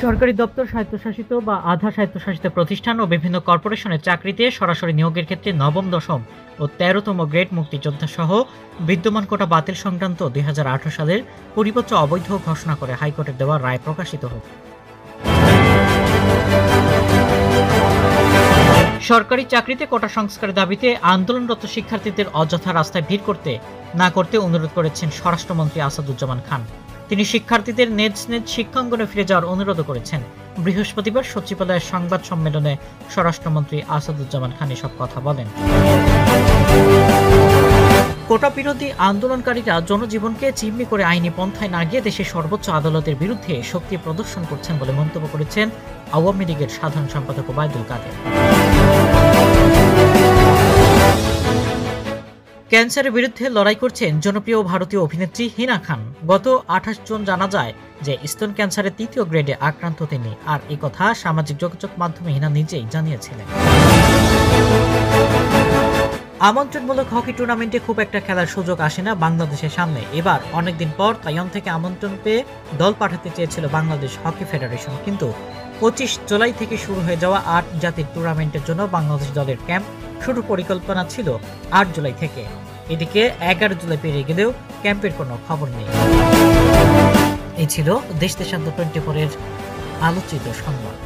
সরকারি দপ্তর, স্বায়ত্তশাসিত বা আধা স্বায়ত্তশাসিত প্রতিষ্ঠান ও বিভিন্ন কর্পোরেশনের চাকরিতে সরাসরি নিয়োগের ক্ষেত্রে নবম, দশম ও ১৩তম গ্রেড মুক্তিযোদ্ধা সহ বিদ্যমান কোটা বাতিল সংক্রান্ত ২০১৮ সালের পরিপত্র অবৈধ ঘোষণা করে হাইকোর্টের দেওয়া রায় প্রকাশিত হয়। সরকারি চাকরিতে কোটা সংস্কারের দাবিতে আন্দোলনরত শিক্ষার্থীদের অযথা রাস্তায় ভিড় করতে না করতে অনুরোধ করেছেন স্বরাষ্ট্রমন্ত্রী আসাদুজ্জামান খান। তিনি শিক্ষার্থীদের নিজ নিজ শিক্ষাঙ্গনে ফিরে যাওয়ার অনুরোধ করেছেন। বৃহস্পতিবার সচিবালয়ের সংবাদ সম্মেলনে স্বরাষ্ট্রমন্ত্রী আসাদুজ্জামান খান এসব কথা বলেন। কোটা বিরোধী আন্দোলনকারীরা জনজীবনকে জিম্মি করে আইনি পন্থায় না গিয়ে দেশের সর্বোচ্চ আদালতের বিরুদ্ধে শক্তি প্রদর্শন করছেন বলে মন্তব্য করেছেন আওয়ামী লীগের সাধারণ সম্পাদক ওবায়দুল কাদের। ক্যান্সারের বিরুদ্ধে লড়াই করছেন জনপ্রিয় ভারতীয় অভিনেত্রী হিনা খান। গত ২৮ জুন জানা যায় যে স্তন ক্যান্সারের ৩য় গ্রেডে আক্রান্ত তিনি, আর এই কথা সামাজিক যোগাযোগ মাধ্যমে হিনা নিজেই জানিয়েছিলেন। আমন্ত্রণমূলক হকি টুর্নামেন্টে খুব একটা খেলার সুযোগ আসে না বাংলাদেশের সামনে। এবার অনেকদিন পর তাইওয়ান থেকে আমন্ত্রণ পেয়ে দল পাঠাতে চেয়েছিল বাংলাদেশ হকি ফেডারেশন, কিন্তু ২৫ জুলাই থেকে শুরু হয়ে যাওয়া ৮ জাতির টুর্নামেন্টের জন্য বাংলাদেশ দলের ক্যাম্প শুরুর পরিকল্পনা ছিল ৮ জুলাই থেকে। এদিকে ১১ জুলাই পেরিয়ে গেলেও ক্যাম্পের কোনো খবর নেই। এই ছিল দেশ দেশান্তর 24-এর আলোচিত সংবাদ।